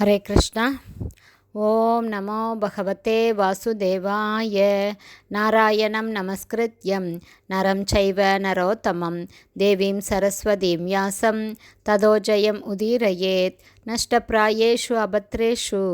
ஹரே கிருஷ்ணா. ஓம் நமோ பகவதே வாசுதேவாய. நாராயணம் நமஸ்கிருத்யம் நரம் சைவ நரோத்தமம் தேவீம் சரஸ்வதீம் வியாசம் ததோ ஜெயம் உதீரயேத். நஷ்டப்ராயேஷு அபத்ரேஷு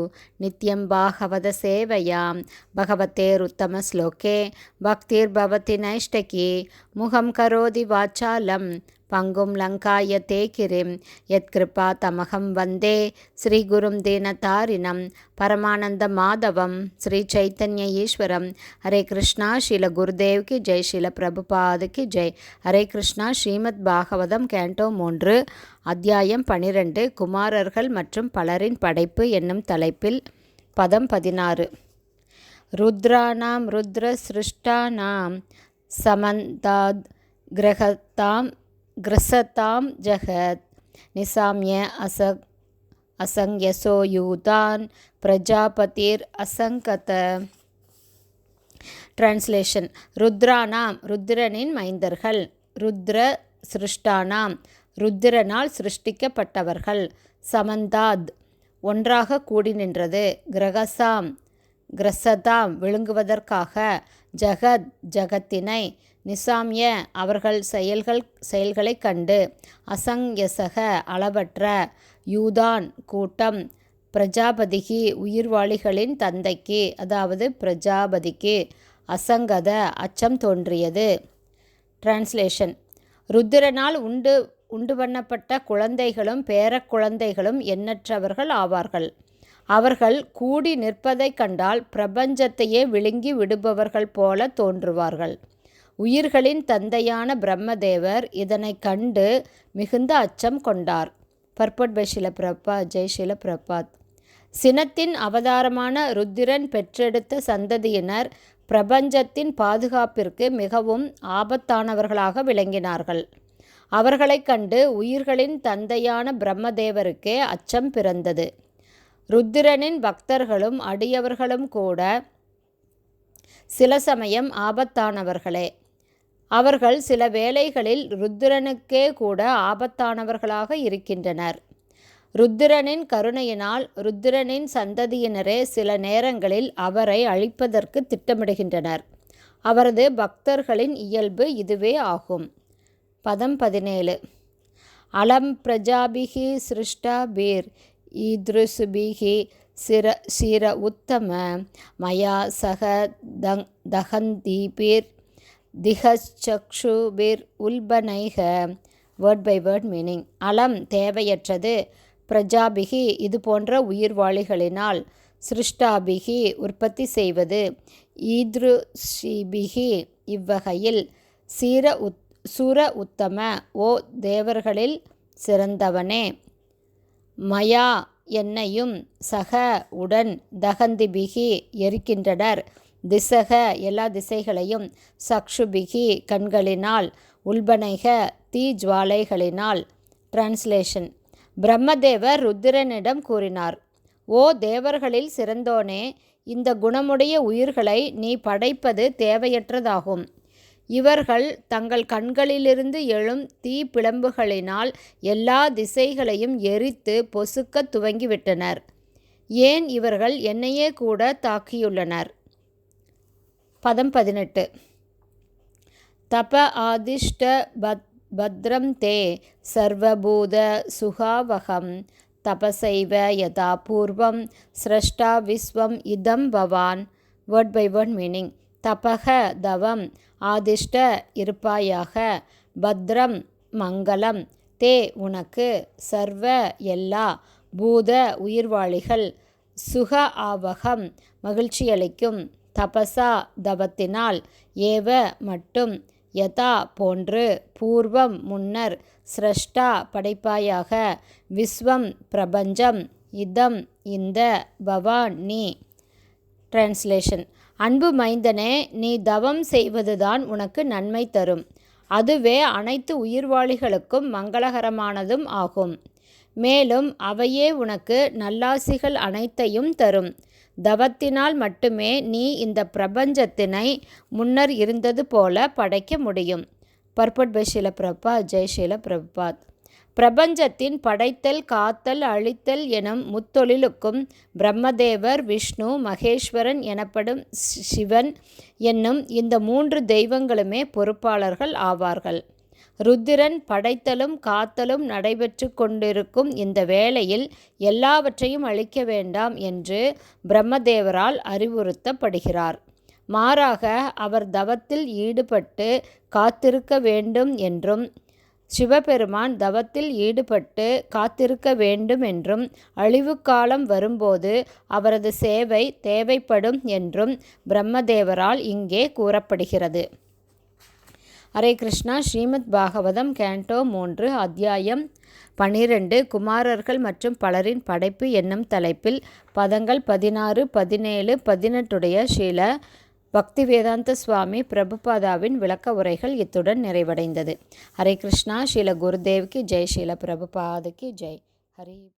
நித்யம் பாகவத சேவையாம் பகவதேருத்தம ஸ்லோகே பக்திர்பவதி நைஷ்டகி முகம் கரோதி வாச்சாலம் பங்கும் லங்காயதே கிரிம் யத்கிருபா தமகம் வந்தே ஸ்ரீகுரும் தீனதாரிணம் பரமானந்த மாதவம் ஸ்ரீ சைத்தன்ய ஈஸ்வரம். ஹரே கிருஷ்ணா. ஸ்ரீல குருதேவ் கி ஜெய். ஸ்ரீல பிரபுபாது கி ஜெய். ஹரே கிருஷ்ணா. ஸ்ரீமத் பாகவதம் கேண்டோ 3 அத்தியாயம் 12 குமாரர்கள் மற்றும் பலரின் படைப்பு என்னும் தலைப்பில் பதம் 16. ருத்ராணாம் ருத்ர சிருஷ்டானாம் சமந்தாத் கிரசதாம் ஜகத் நிசாம்ய அசங்யசோ யூதான் பிரஜாபதிர் அசங்கத. டிரான்ஸ்லேஷன். ருத்ரானாம் ருத்ரனின் மைந்தர்கள், ருத்ர சிருஷ்டானாம் ருத்ரனால் சிருஷ்டிக்கப்பட்டவர்கள், சமந்தாத் ஒன்றாக கூடி நின்றது, கிரசதாம் விழுங்குவதற்காக, ஜகத் ஜகத்தினை, நிசாம்ய அவர்கள் செயல்களை கண்டு, அசங்யசக அளவற்ற, யூதான் கூட்டம், பிரஜாபதிக்கு உயிர்வாளிகளின் தந்தைக்கு அதாவது பிரஜாபதிக்கு, அசங்கத அச்சம் தோன்றியது. டிரான்ஸ்லேஷன். ருத்திரனால் உண்டு பண்ணப்பட்ட குழந்தைகளும் பேரக்குழந்தைகளும் எண்ணற்றவர்கள் ஆவார்கள். அவர்கள் கூடி நிற்பதைக் கண்டால் பிரபஞ்சத்தையே விழுங்கி விடுபவர்கள் போல தோன்றுவார்கள். உயிர்களின் தந்தையான பிரம்மதேவர் இதனை கண்டு மிகுந்த அச்சம் கொண்டார். Purport by Sheela Prabhat. ஜெய் ஷீல பிரபாத். சினத்தின் அவதாரமான ருத்திரன் பெற்றெடுத்த சந்ததியினர் பிரபஞ்சத்தின் பாதுகாப்பிற்கு மிகவும் ஆபத்தானவர்களாக விளங்கினார்கள். அவர்களைக் கண்டு உயிர்களின் தந்தையான பிரம்மதேவருக்கே அச்சம் பிறந்தது. ருத்திரனின் பக்தர்களும் அடியவர்களும் கூட சில சமயம் ஆபத்தானவர்களே. அவர்கள் சில வேளைகளில் ருத்திரனுக்கே கூட ஆபத்தானவர்களாக இருக்கின்றனர். ருத்திரனின் கருணையினால் ருத்திரனின் சந்ததியினரே சில நேரங்களில் அவரை அழிப்பதற்கு திட்டமிடுகின்றனர். அவரது பக்தர்களின் இயல்பு இதுவே ஆகும். பதம் 17. அலம் பிரஜாபிகி சிருஷ்டாபீர் ஈத்ருசுபிகி சிர உத்தம மயா சக தகந்தீபீர் திகச்சக்ஷுபிர் உல்பனைக. Word by word meaning. அலம் தேவையற்றது, பிரஜாபிகி இது போன்ற உயிர்வாளிகளினால், சிருஷ்டாபிகி உற்பத்தி செய்வது, ஈத்ருஷிபிகி இவ்வகையில், சுர உத்தம ஓ தேவர்களில் சிறந்தவனே, மயா என்னையும், சக உடன், தகந்திபிகி எரிக்கின்றனர், திசக எல்லா திசைகளையும், சக்ஷுபிகி கண்களினால், உல்பனைக தீ ஜுவாலைகளினால். டிரான்ஸ்லேஷன். பிரம்மதேவர் ருத்திரனிடம் கூறினார், ஓ தேவர்களில் சிறந்தோனே, இந்த குணமுடைய உயிர்களை நீ படைப்பது தேவையற்றதாகும். இவர்கள் தங்கள் கண்களிலிருந்து எழும் தீ பிளம்புகளினால் எல்லா திசைகளையும் எரித்து பொசுக்க துவங்கிவிட்டனர். ஏன் இவர்கள் என்னையே கூட தாக்கியுள்ளனர். பதம் 18. தப ஆதிஷ்ட பத்ரம் தே சர்வபூத சுகாவகம் தபசைவ யதா பூர்வம் ஸ்ரஷ்டா விஸ்வம் இதம் பவான். Word by word meaning. தபக தவம், ஆதிஷ்ட இருப்பாயாக, பத்ரம் மங்களம், தே உனக்கு, சர்வ எல்லா, பூத உயிர்வாளிகள், சுக ஆவகம் மகிழ்ச்சியளிக்கும், தபசா தவத்தினால், ஏவ மட்டும், யதா போன்று, பூர்வம் முன்னர், ஸ்ரஷ்டா படைப்பாயாக, விஸ்வம் பிரபஞ்சம், இதம் இந்த, பவான் நீ. டிரான்ஸ்லேஷன். அன்பு மைந்தனே, நீ தவம் செய்வதுதான் உனக்கு நன்மை தரும். அதுவே அனைத்து உயிர்வாளிகளுக்கும் மங்களகரமானதும் ஆகும். மேலும் அவையே உனக்கு நல்லாசிகள் அனைத்தையும் தரும். தவத்தினால் மட்டுமே நீ இந்த பிரபஞ்சத்தினை முன்னர் இருந்தது போல படைக்க முடியும். Purport by Sheela Prabhat. ஜெய் ஷீல பிரபாத். பிரபஞ்சத்தின் படைத்தல், காத்தல், அழித்தல் எனும் முத்தொழிலுக்கும் பிரம்மதேவர், விஷ்ணு, மகேஸ்வரன் எனப்படும் சிவன் என்னும் இந்த 3 தெய்வங்களுமே பொறுப்பாளர்கள் ஆவார்கள். ருத்திரன் படைத்தலும் காத்தலும் நடைபெற்று கொண்டிருக்கும் இந்த வேளையில் எல்லாவற்றையும் அழிக்க வேண்டாம் என்று பிரம்மதேவரால் அறிவுறுத்தப்படுகிறார். மாறாக அவர் தவத்தில் ஈடுபட்டு காத்திருக்க வேண்டும் என்றும், சிவபெருமான் தவத்தில் ஈடுபட்டு காத்திருக்க வேண்டும் என்றும், அழிவுக்காலம் வரும்போது அவரது சேவை தேவைப்படும் என்றும் பிரம்மதேவரால் இங்கே கூறப்படுகிறது. ஹரே கிருஷ்ணா. ஸ்ரீமத் பாகவதம் கேண்டோ 3 அத்தியாயம் 12 குமாரர்கள் மற்றும் பலரின் படைப்பு என்னும் தலைப்பில் பதங்கள் 16, 17, 18 ஸ்ரீல பக்திவேதாந்த சுவாமி பிரபுபாதாவின் விளக்க உரைகள் இத்துடன் நிறைவடைந்தது. ஹரே கிருஷ்ணா. ஸ்ரீல குருதேவ்க்கு ஜெய். ஸ்ரீல பிரபுபாதுக்கு ஜெய். ஹரி